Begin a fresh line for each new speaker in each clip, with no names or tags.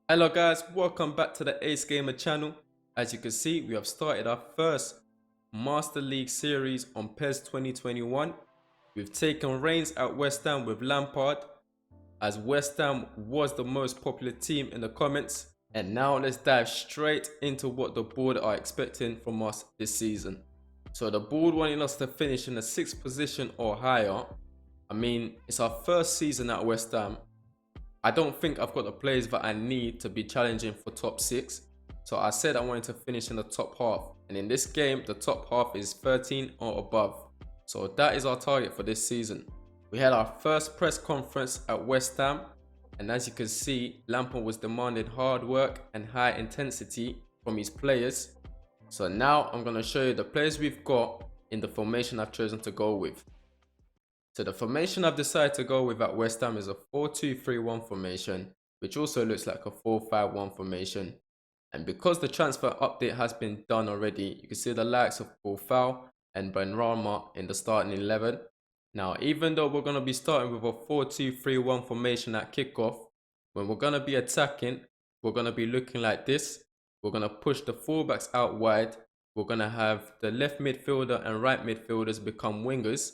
Hello guys, welcome back to the Ace Gamer channel. As you can see, we have started our first Master League series on PES 2021. We've taken reins at West Ham with Lampard, as West Ham was the most popular team in the comments. And now let's dive straight into what the board are expecting from us this season. So the board wanting us to finish in the 6th position or higher. I mean, it's our first season at West Ham. I don't think I've got the players that I need to be challenging for top 6. So I said I wanted to finish in the top half. And in this game, the top half is 13 or above. So that is our target for this season. We had our first press conference at West Ham. And as you can see, Lampard was demanding hard work and high intensity from his players. So now I'm going to show you the players we've got in the formation I've chosen to go with. So the formation I've decided to go with at West Ham is a 4-2-3-1 formation, which also looks like a 4-5-1 formation. And because the transfer update has been done already, you can see the likes of Paul and Benrahma in the starting 11. Now, even though we're going to be starting with a 4-2-3-1 formation at kickoff, when we're going to be attacking, we're going to be looking like this. We're going to push the fullbacks out wide. We're going to have the left midfielder and right midfielders become wingers.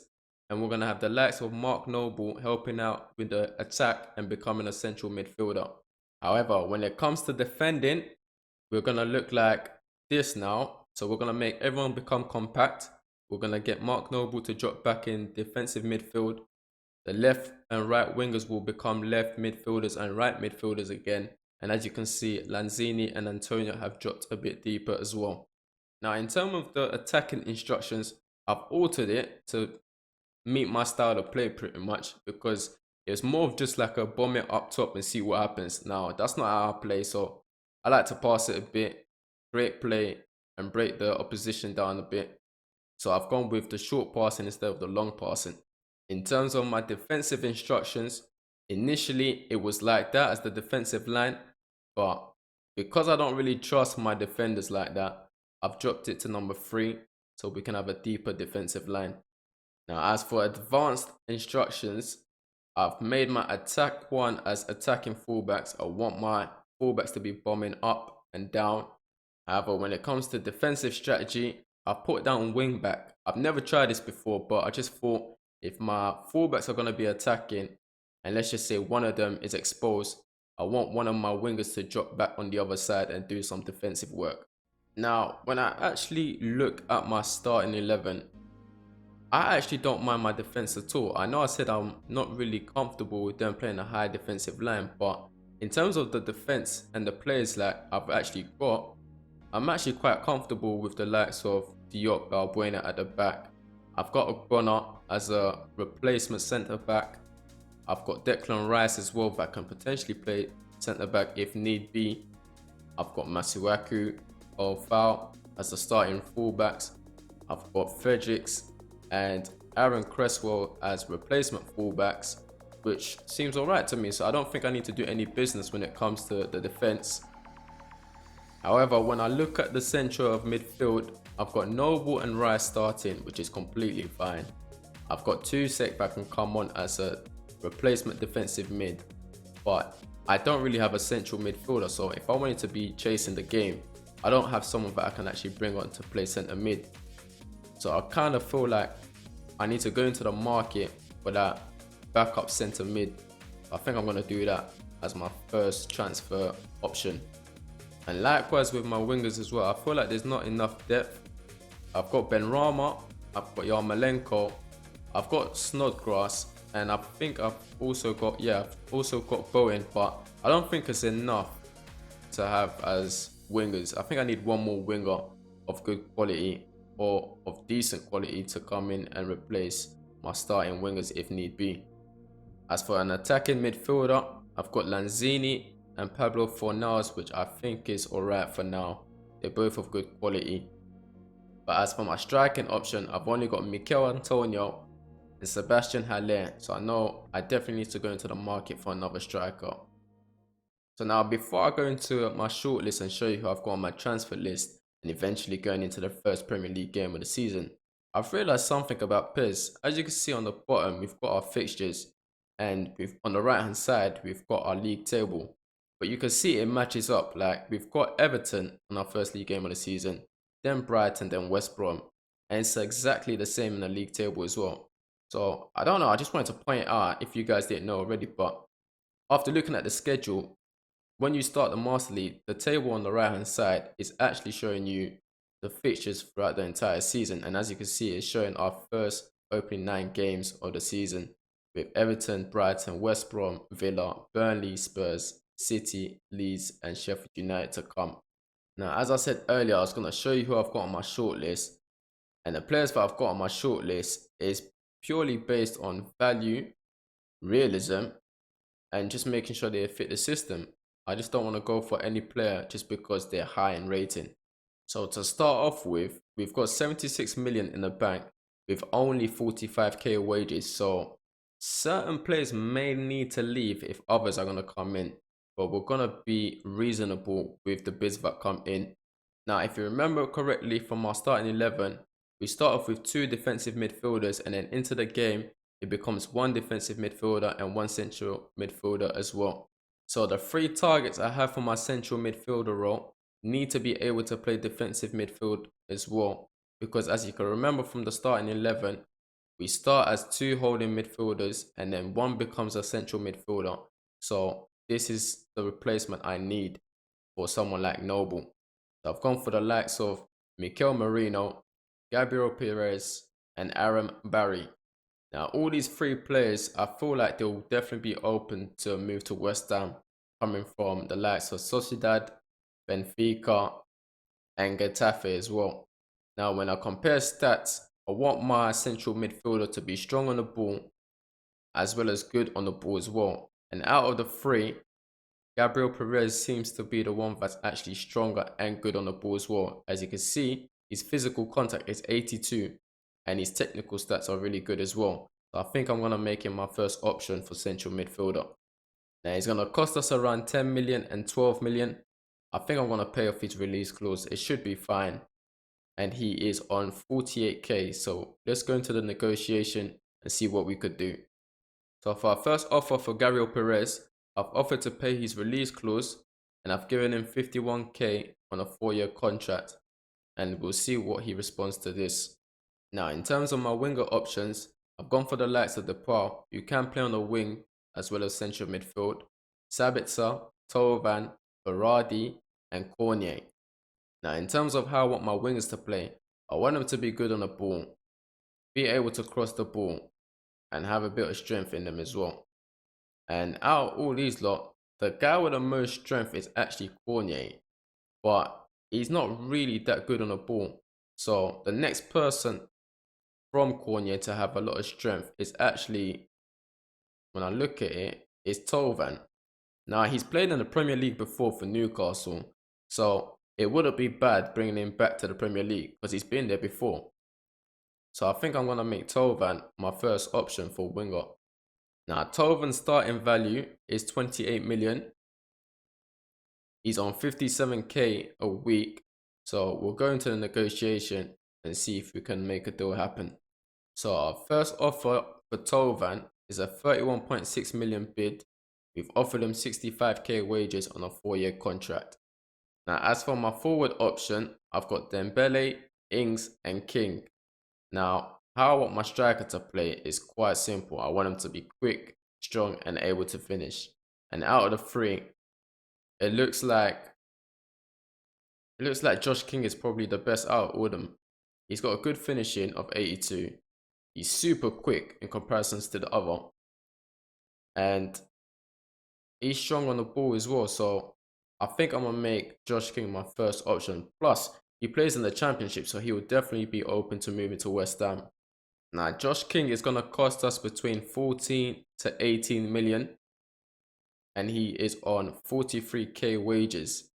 And we're going to have the likes of Mark Noble helping out with the attack and becoming a central midfielder. However, when it comes to defending, we're going to look like this now. So we're going to make everyone become compact. We're going to get Mark Noble to drop back in defensive midfield. The left and right wingers will become left midfielders and right midfielders again. And as you can see, Lanzini and Antonio have dropped a bit deeper as well. Now, in terms of the attacking instructions, I've altered it to meet my style of play pretty much, because it's more of just like a bomb it up top and see what happens. Now, that's not how I play, so I like to pass it a bit, create play, and break the opposition down a bit. So I've gone with the short passing instead of the long passing. In terms of my defensive instructions, initially it was like that as the defensive line, but because I don't really trust my defenders like that, I've dropped it to number 3 so we can have a deeper defensive line. Now, as for advanced instructions, I've made my attack 1 as attacking fullbacks. I want my fullbacks to be bombing up and down. However, when it comes to defensive strategy, I've put down wing back. I've never tried this before, but I just thought if my fullbacks are going to be attacking, and let's just say one of them is exposed, I want one of my wingers to drop back on the other side and do some defensive work. Now, when I actually look at my starting 11, I actually don't mind my defense at all. I know I said I'm not really comfortable with them playing a high defensive line, but in terms of the defense and the players that I've actually got, I'm actually quite comfortable with the likes of Diop, Balbuena at the back. I've got Ogbonna as a replacement centre back. I've got Declan Rice as well that can potentially play centre back if need be. I've got Masuaku or Foul as the starting fullbacks. I've got Fredericks and Aaron Cresswell as replacement fullbacks, which seems alright to me, so I don't think I need to do any business when it comes to the defense. However, when I look at the centre of midfield, I've got Noble and Rice starting, which is completely fine. I've got Tusek that can come on as a replacement defensive mid, but I don't really have a central midfielder, so if I wanted to be chasing the game, I don't have someone that I can actually bring on to play centre mid. So I kind of feel like I need to go into the market for that backup centre mid. I think I'm going to do that as my first transfer option. And likewise with my wingers as well, I feel like there's not enough depth. I've got Benrahma, I've got Yarmolenko, I've got Snodgrass, and I think I've also got Bowen, but I don't think it's enough to have as wingers. I think I need one more winger of good quality or of decent quality to come in and replace my starting wingers if need be. As for an attacking midfielder, I've got Lanzini and Pablo Fornals, which I think is alright for now. They're both of good quality. But as for my striking option, I've only got Mikel Antonio and Sebastian Haller, so I know I definitely need to go into the market for another striker. So now, before I go into my shortlist and show you who I've got on my transfer list, and eventually going into the first Premier League game of the season, I've realised something about PES. As you can see on the bottom, we've got our fixtures, and on the right hand side, we've got our league table. But you can see it matches up. Like, we've got Everton on our first league game of the season, then Brighton, then West Brom. And it's exactly the same in the league table as well. So I don't know. I just wanted to point out if you guys didn't know already. But after looking at the schedule, when you start the Master League, the table on the right hand side is actually showing you the fixtures throughout the entire season. And as you can see, it's showing our first opening 9 games of the season with Everton, Brighton, West Brom, Villa, Burnley, Spurs, City, Leeds, and Sheffield United to come. Now, as I said earlier, I was going to show you who I've got on my shortlist. And the players that I've got on my shortlist is purely based on value, realism, and just making sure they fit the system. I just don't want to go for any player just because they're high in rating. So to start off with, we've got 76 million in the bank with only 45k wages. So certain players may need to leave if others are going to come in. But we're going to be reasonable with the bids that come in. Now, if you remember correctly from our starting 11, we start off with 2 defensive midfielders, and then into the game, it becomes 1 defensive midfielder and 1 central midfielder as well. So the 3 targets I have for my central midfielder role need to be able to play defensive midfield as well. Because as you can remember from the starting 11, we start as 2 holding midfielders and then 1 becomes a central midfielder. So this is the replacement I need for someone like Noble. So I've gone for the likes of Mikel Merino, Gabriel Perez, and Aaron Barry. Now, all these 3 players, I feel like they'll definitely be open to a move to West Ham, coming from the likes of Sociedad, Benfica, and Getafe as well. Now, when I compare stats, I want my central midfielder to be strong on the ball, as well as good on the ball as well. And out of the 3, Gabriel Perez seems to be the one that's actually stronger and good on the ball as well. As you can see, his physical contact is 82 and his technical stats are really good as well. So I think I'm going to make him my first option for central midfielder. Now he's going to cost us around 10 million and 12 million. I think I'm going to pay off his release clause. It should be fine. And he is on 48k. So let's go into the negotiation and see what we could do. So for our first offer for Gabriel Perez, I've offered to pay his release clause and I've given him 51k on a 4-year contract, and we'll see what he responds to this. Now, in terms of my winger options, I've gone for the likes of Depay, who can play on the wing as well as central midfield, Sabitzer, Tovan, Berardi, and Cornier. Now, in terms of how I want my wingers to play, I want them to be good on the ball, be able to cross the ball, and have a bit of strength in them as well. And out of all these lot, the guy with the most strength is actually Cornier, but he's not really that good on the ball. So the next person from Cornier to have a lot of strength is actually, when I look at it, is Tovan. Now, he's played in the Premier League before for Newcastle, so it wouldn't be bad bringing him back to the Premier League because he's been there before. So I think I'm going to make Tovan my first option for winger. Now, Tovan's starting value is 28 million. He's on 57k a week. So we'll go into the negotiation and see if we can make a deal happen. So our first offer for Tovan is a 31.6 million bid. We've offered him 65k wages on a 4-year contract. Now, as for my forward option, I've got Dembele, Ings, and King. Now, how I want my striker to play is quite simple. I want him to be quick, strong, and able to finish. And out of the 3, it looks like Josh King is probably the best out of all of them. He's got a good finishing of 82. He's super quick in comparisons to the other. And he's strong on the ball as well. So I think I'm going to make Josh King my first option. Plus, he plays in the Championship, so he will definitely be open to moving to West Ham. Now, Josh King is going to cost us between 14 to 18 million. And he is on 43k wages.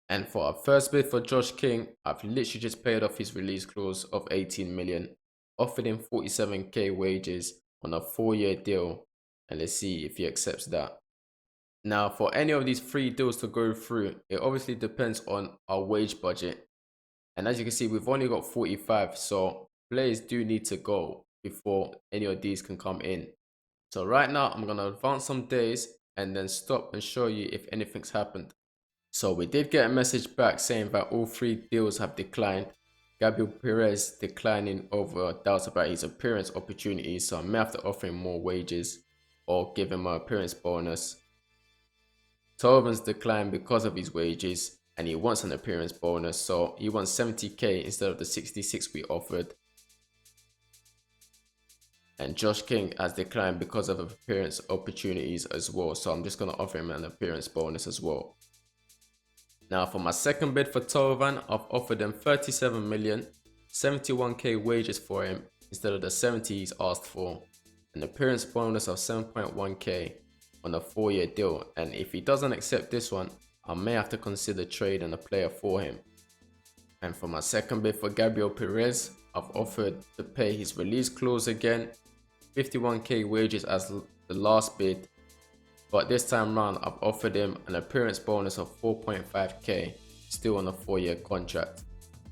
And for our first bid for Josh King, I've literally just paid off his release clause of 18 million. Offered him 47k wages on a 4-year deal. And let's see if he accepts that. Now, for any of these 3 deals to go through, it obviously depends on our wage budget. And as you can see, we've only got 45. So players do need to go before any of these can come in. So right now, I'm going to advance some days and then stop and show you if anything's happened. So we did get a message back saying that all 3 deals have declined. Gabriel Perez declining over doubts about his appearance opportunities, so I may have to offer him more wages or give him an appearance bonus. Tovan's declined because of his wages and he wants an appearance bonus, so he wants 70k instead of the 66 we offered. And Josh King has declined because of appearance opportunities as well, so I'm just going to offer him an appearance bonus as well. Now for my second bid for Tovan, I've offered him 37 million, 71k wages for him instead of the 70 he's asked for, an appearance bonus of 7.1k on a 4-year deal, and if he doesn't accept this one, I may have to consider trading a player for him. And for my second bid for Gabriel Perez, I've offered to pay his release clause again, 51k wages as the last bid, but this time round I've offered him an appearance bonus of 4.5k, still on a 4-year contract,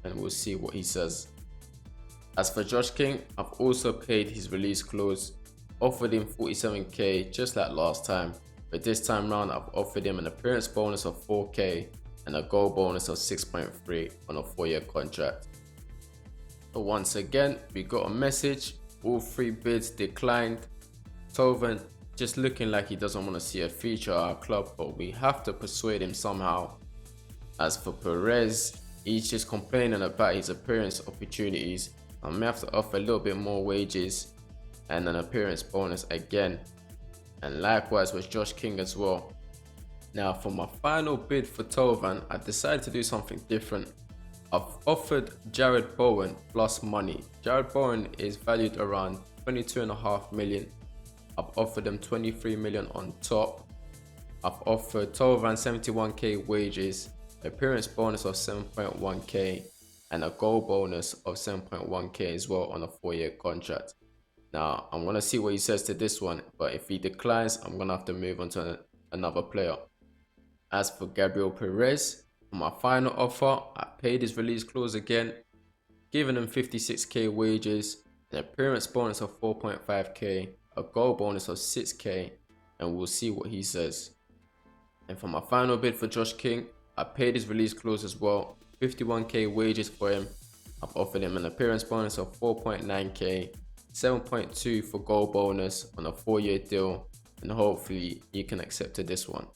and we'll see what he says. As for Josh King, I've also paid his release clause, offered him 47k just like last time, but this time round I've offered him an appearance bonus of 4k and a goal bonus of 6.3 on a 4-year contract. So once again, we got a message, all 3 bids declined. Tovan just looking like he doesn't want to see a feature at our club, but we have to persuade him somehow. As for Perez, he's just complaining about his appearance opportunities. I may have to offer a little bit more wages and an appearance bonus again, and likewise with Josh King as well. Now for my final bid for Tovan, I decided to do something different. I've offered Jared Bowen plus money. Jared Bowen is valued around 22.5 million. I've offered him 23 million on top. I've offered Tovan 71k wages, appearance bonus of 7.1k and a goal bonus of 7.1k as well on a 4-year contract. Now I'm gonna see what he says to this one, but if he declines, I'm gonna have to move on to another player. As for Gabriel Perez, for my final offer, I paid his release clause again, giving him 56k wages, an appearance bonus of 4.5k, a goal bonus of 6k, and we'll see what he says. And for my final bid for Josh King, I paid his release clause as well, 51k wages for him. I've offered him an appearance bonus of 4.9k, 7.2 for goal bonus on a 4-year deal, and hopefully he can accept this one.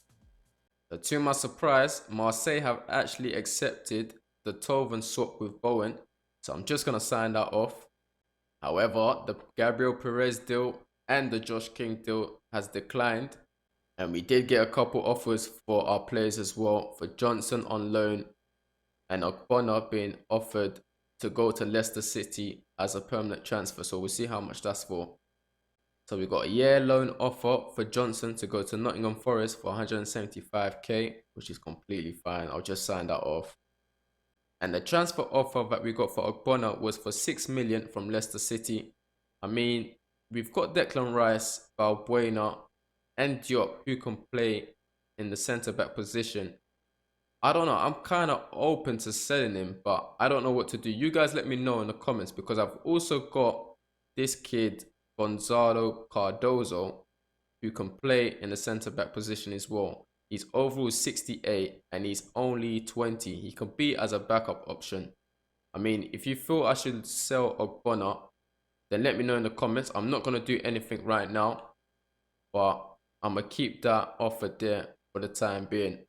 So to my surprise, Marseille have actually accepted the Tovan swap with Bowen, so I'm just going to sign that off. However, the Gabriel Perez deal and the Josh King deal has declined, and we did get a couple offers for our players as well, for Johnson on loan and Ogbonna being offered to go to Leicester City as a permanent transfer, so we'll see how much that's for. So we got a year loan offer for Johnson to go to Nottingham Forest for 175k, which is completely fine. I'll just sign that off. And the transfer offer that we got for Ogbonna was for 6 million from Leicester City. I mean, we've got Declan Rice, Balbuena and Diop who can play in the centre-back position. I don't know, I'm kind of open to selling him, but I don't know what to do. You guys let me know in the comments, because I've also got this kid, Gonzalo Cardozo, who can play in the centre-back position as well. He's overall 68 and he's only 20. He can be as a backup option. I mean, if you feel I should sell Ogbonna, then let me know in the comments. I'm not going to do anything right now, but I'm going to keep that offer there for the time being.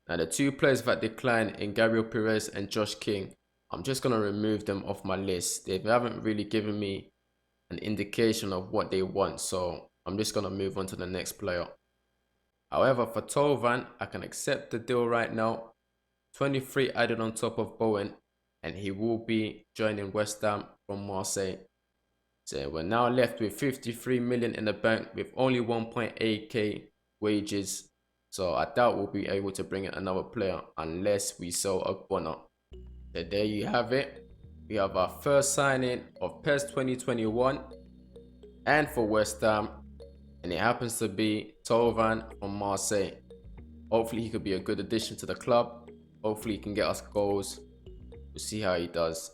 Now, the 2 players that decline in Gabriel Perez and Josh King, I'm just going to remove them off my list. They haven't really given me an indication of what they want, so I'm just going to move on to the next player. However, for Tovan, I can accept the deal right now. 23 added on top of Bowen, and he will be joining West Ham from Marseille. So we're now left with 53 million in the bank with only 1.8k wages. So I doubt we'll be able to bring in another player unless we sell Ogbonna. So there you have it. We have our first signing of PES 2021 and for West Ham. And it happens to be Tovan from Marseille. Hopefully he could be a good addition to the club. Hopefully he can get us goals. We'll see how he does.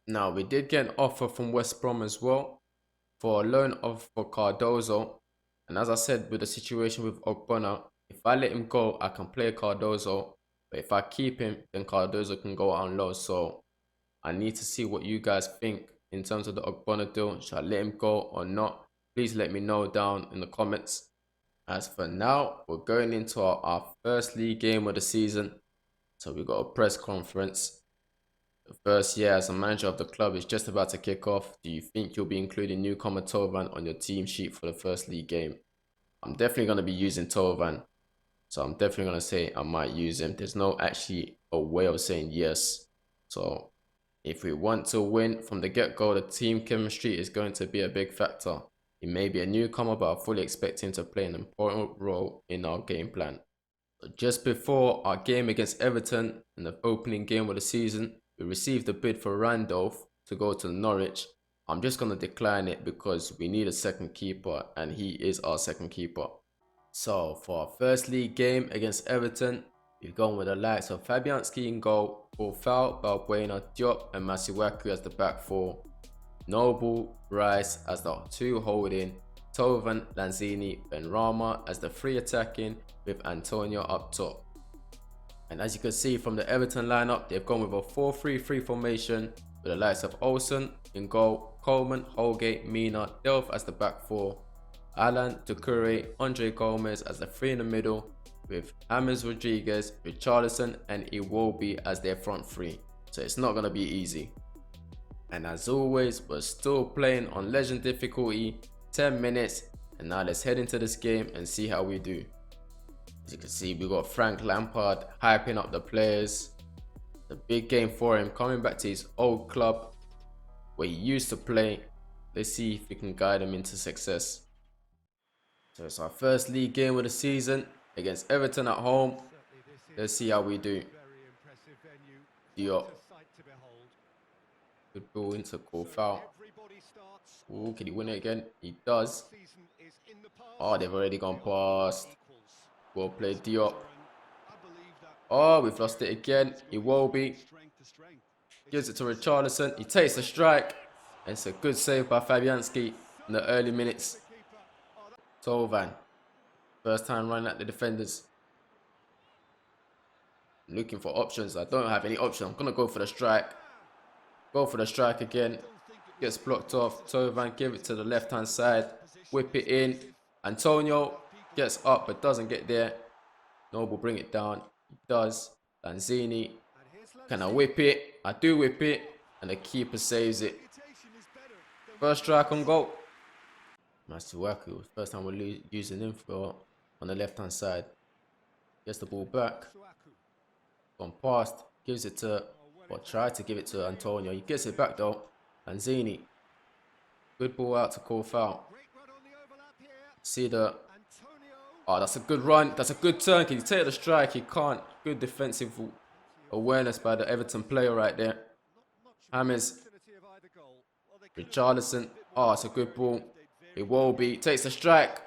Now we did get an offer from West Brom as well for a loan for Cardozo. And as I said with the situation with Ogbonna, if I let him go, I can play Cardozo. But if I keep him, then Cardozo can go out on loan. So I need to see what you guys think in terms of the Ogbonna deal. Should I let him go or not? Please let me know down in the comments. As for now, we're going into our first league game of the season. So we've got a press conference. The first year as a manager of the club is just about to kick off. Do you think you'll be including newcomer Tovan on your team sheet for the first league game? I'm definitely going to be using Tovan. So I'm definitely going to say I might use him. There's no actually a way of saying yes. So if we want to win from the get-go, the team chemistry is going to be a big factor. He may be a newcomer, but I fully expect him to play an important role in our game plan. So just before our game against Everton in the opening game of the season, we received a bid for Randolph to go to Norwich. I'm just going to decline it because we need a second keeper and he is our second keeper. So for our first league game against Everton, we've gone with the likes of Fabianski in goal, Coufal, Balbuena, Diop and Masuaku as the back four, Noble, Rice as the two holding, Tovan, Lanzini, Benrahma as the three attacking with Antonio up top. And as you can see from the Everton lineup, they've gone with a 4-3-3 formation with the likes of Olsen in goal, Coleman, Holgate, Mina, Delph as the back four, Alan, Doucouré, Andre Gomez as the three in the middle, with James Rodriguez, Richarlison and Iwobi as their front three. So it's not going to be easy. And as always, we're still playing on legend difficulty, 10 minutes, and now let's head into this game and see how we do. As you can see, we got Frank Lampard hyping up the players. The big game for him, coming back to his old club where he used to play. Let's see if we can guide him into success. So it's our first league game of the season against Everton at home. Let's see how we do. Diop. Good ball into Coufal. Ooh, can he win it again? He does. Oh, they've already gone past. Well played, Diop. Oh, we've lost it again. Iwobi gives it to Richarlison. He takes the strike. And it's a good save by Fabianski in the early minutes. Tovan. First time running at the defenders. Looking for options. I don't have any options. I'm going to go for the strike. Go for the strike again. Gets blocked off. Tovan give it to the left-hand side. Whip it in. Antonio gets up but doesn't get there. Noble bring it down. He does. Lanzini. Can I whip it? I do whip it. And the keeper saves it. First strike on goal. Masuaku. First time we're using him for on the left-hand side. Gets the ball back. Gone past. Gives it to, or tried to give it to Antonio. He gets it back though. Lanzini. Good ball out to Coufal. See the... Oh, that's a good run. That's a good turn. Can he take the strike? He can't. Good defensive awareness by the Everton player right there. James. Richarlison. Oh, it's a good ball. Iwobi takes the strike.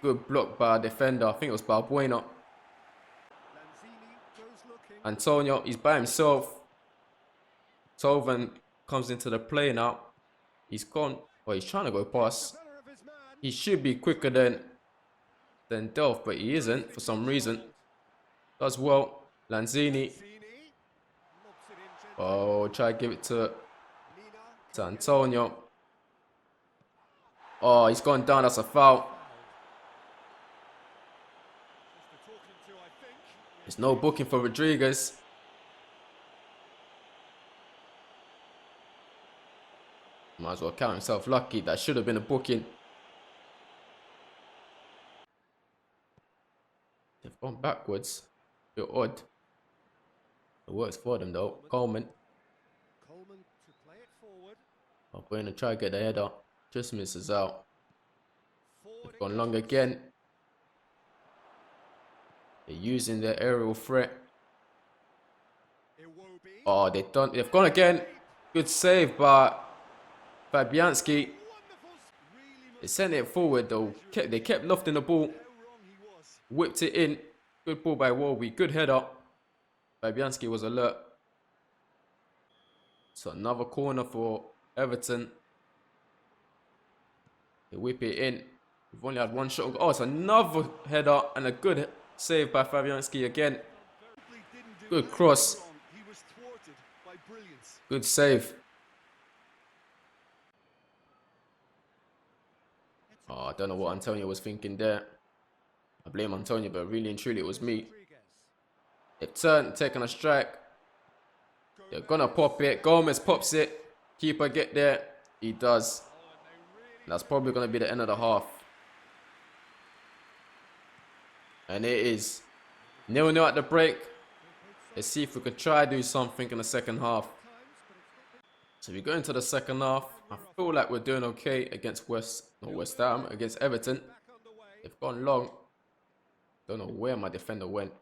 Good block by a defender. I think it was Balbuena. Antonio, he's by himself. Tovan comes into the play now. He's gone. Oh, he's trying to go past. He should be quicker than Delph, but he isn't for some reason. Does well. Lanzini. Oh, try to give it to Antonio. Oh, he's gone down. That's a foul. There's no booking for Rodriguez. Might as well count himself lucky. That should have been a booking. They've gone backwards. A bit odd. It works for them though. Coleman to play it forward. Oh, going to try to get the header. Just misses out. They've gone long again. They're using their aerial threat. Oh, they've gone again. Good save by Fabianski. They sent it forward though. They kept lofting the ball. Whipped it in. Good ball by Wolby. Good header. Fabianski was alert. So another corner for Everton. They whip it in. We've only had one shot. Oh, it's another header and a good save by Fabianski again. Good cross. Good save. Oh, I don't know what Antonio was thinking there. I blame Antonio, but really and truly it was me. They've turned, taken a strike. They're gonna pop it. Gomez pops it. Keeper get there. He does. That's probably gonna be the end of the half. And it is 0-0 at the break. Let's see if we can try do something in the second half. So we go into the second half. I feel like we're doing okay against West Ham, against Everton. They've gone long. Don't know where my defender went.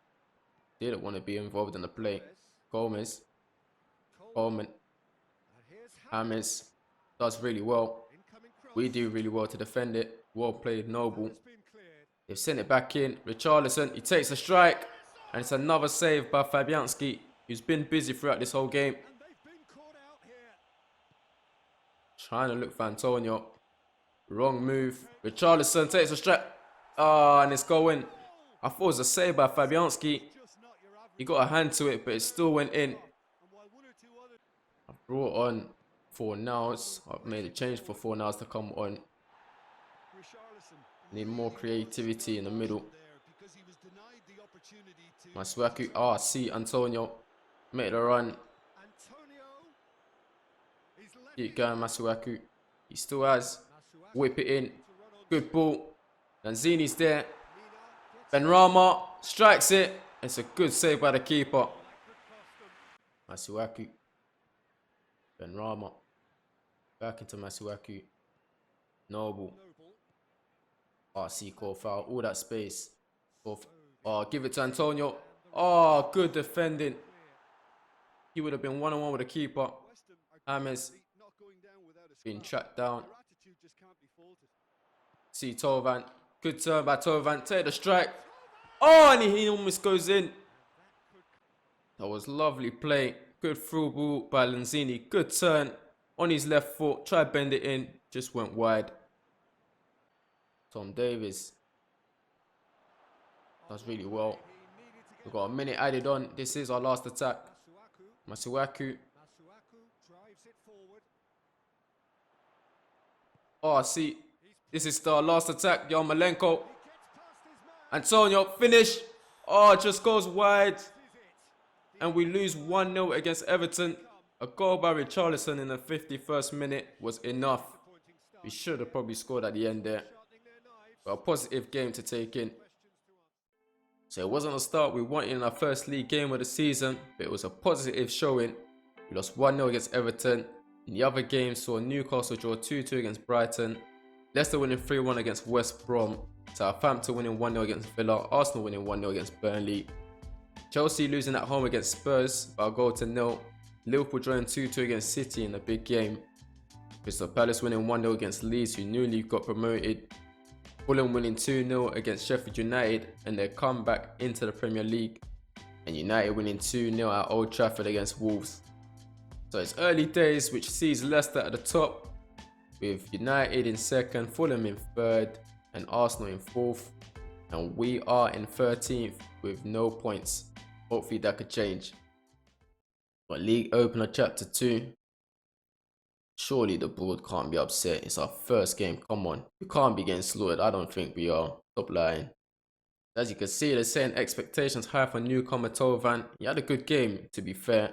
Didn't want to be involved in the play. Gomez. Coleman. James does really well. We do really well to defend it. Well played, Noble. They've sent it back in. Richarlison, he takes a strike. And it's another save by Fabianski, who's been busy throughout this whole game. Trying to look for Antonio. Wrong move. Richarlison takes a strike. Ah, and it's going. I thought it was a save by Fabianski. He got a hand to it, but it still went in. I've brought on Fornals. I've made a change for Fornals to come on. Need more creativity in the middle. Masuaku. Ah, see Antonio. Made a run. Keep going, Masuaku. He still has. Whip it in. Good ball. Lanzini's there. Benrahma strikes it. It's a good save by the keeper. Masuaku. Benrahma. Back into Masuaku. Noble. RC call foul. All that space. Oh, give it to Antonio. Oh, good defending. He would have been one-on-one with the keeper. James being tracked down. See Tovan. Good turn by Tovan. Take the strike. Oh, and he almost goes in. That was lovely play. Good through ball by Lanzini. Good turn on his left foot. Tried to bend it in. Just went wide. Tom Davies does really well. We've got a minute added on. This is our last attack. Masuaku. Oh, see. This is our last attack. Yarmolenko. Antonio, finish. Oh, just goes wide. And we lose 1-0 against Everton. A goal by Richarlison in the 51st minute was enough. We should have probably scored at the end there. But a positive game to take in. So it wasn't a start we wanted in our first league game of the season, but it was a positive showing. We lost 1-0 against Everton. In the other games, saw Newcastle draw 2-2 against Brighton, Leicester winning 3-1 against West Brom, Southampton winning 1-0 against Villa, Arsenal winning 1-0 against Burnley, Chelsea losing at home against Spurs by a goal to nil, Liverpool drawing 2-2 against City in a big game, Crystal Palace winning 1-0 against Leeds, who newly got promoted, Fulham winning 2-0 against Sheffield United and their comeback into the Premier League, and United winning 2-0 at Old Trafford against Wolves. So it's early days, which sees Leicester at the top, with United in second, Fulham in third, and Arsenal in fourth, and we are in 13th with no points. Hopefully that could change. But League Opener Chapter 2. Surely the board can't be upset. It's our first game. Come on. We can't be getting slaughtered. I don't think we are. Stop lying. As you can see, they're saying expectations high for newcomer Tovan. He had a good game, to be fair.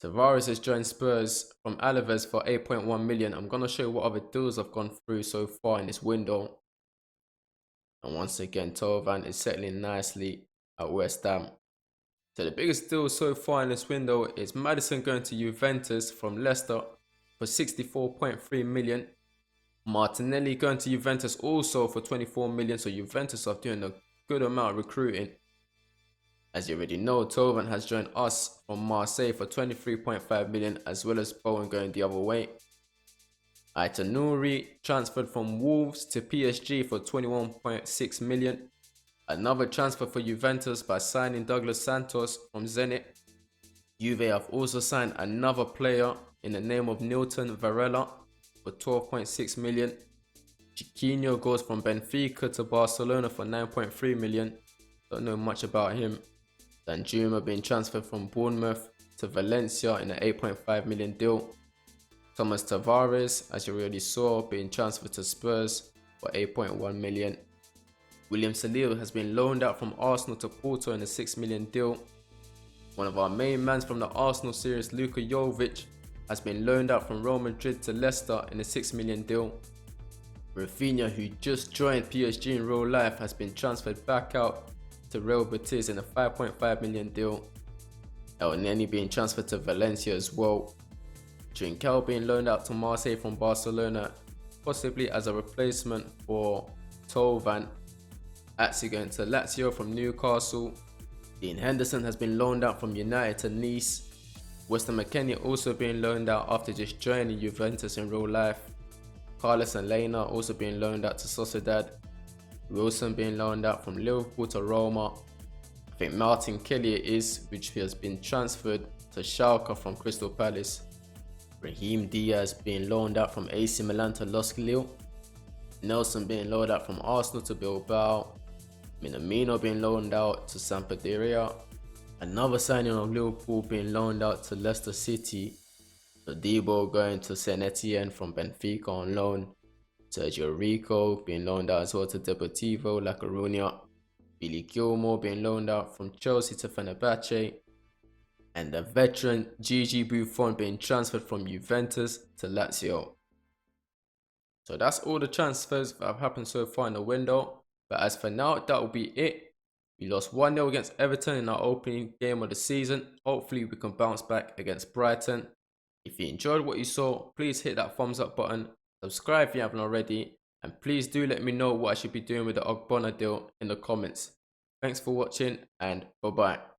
Tavares has joined Spurs from Alaves for 8.1 million. I'm going to show you what other deals I've gone through so far in this window. And once again, Tovan is settling nicely at West Ham. So the biggest deal so far in this window is Maddison going to Juventus from Leicester for 64.3 million. Martinelli going to Juventus also for 24 million. So Juventus are doing a good amount of recruiting. As you already know, Tovan has joined us from Marseille for 23.5 million, as well as Bowen going the other way. Aitanuri transferred from Wolves to PSG for 21.6 million. Another transfer for Juventus by signing Douglas Santos from Zenit. Juve have also signed another player in the name of Nilton Varela for 12.6 million. Chiquinho goes from Benfica to Barcelona for 9.3 million. Don't know much about him. Danjuma being transferred from Bournemouth to Valencia in an 8.5 million deal. Thomas Tavares, as you already saw, being transferred to Spurs for 8.1 million. William Saliba has been loaned out from Arsenal to Porto in a 6 million deal. One of our main mans from the Arsenal series, Luka Jovic, has been loaned out from Real Madrid to Leicester in a 6 million deal. Rafinha, who just joined PSG in real life, has been transferred back out to Real Betis in a 5.5 million deal. El Neni being transferred to Valencia as well. Trincao being loaned out to Marseille from Barcelona, possibly as a replacement for Tolvan. Atsi going to Lazio from Newcastle. Dean Henderson has been loaned out from United to Nice. Weston McKennie also being loaned out after just joining Juventus in real life. Carlos and Lena also being loaned out to Sociedad. Wilson being loaned out from Liverpool to Roma. I think Martin Kelly is, which has been transferred to Schalke from Crystal Palace. Raheem Diaz being loaned out from AC Milan to Los Lille. Nelson being loaned out from Arsenal to Bilbao. Minamino being loaned out to Sampdoria. Another signing of Liverpool being loaned out to Leicester City. Debo going to Saint Etienne from Benfica on loan. Sergio Rico being loaned out as well to Deportivo La Coruña. Billy Gilmore being loaned out from Chelsea to Fenerbahce. And the veteran Gigi Buffon being transferred from Juventus to Lazio. So that's all the transfers that have happened so far in the window. But as for now, that will be it. We lost 1-0 against Everton in our opening game of the season. Hopefully we can bounce back against Brighton. If you enjoyed what you saw, please hit that thumbs up button, subscribe if you haven't already, and please do let me know what I should be doing with the Ogbonna deal in the comments. Thanks for watching, and bye bye.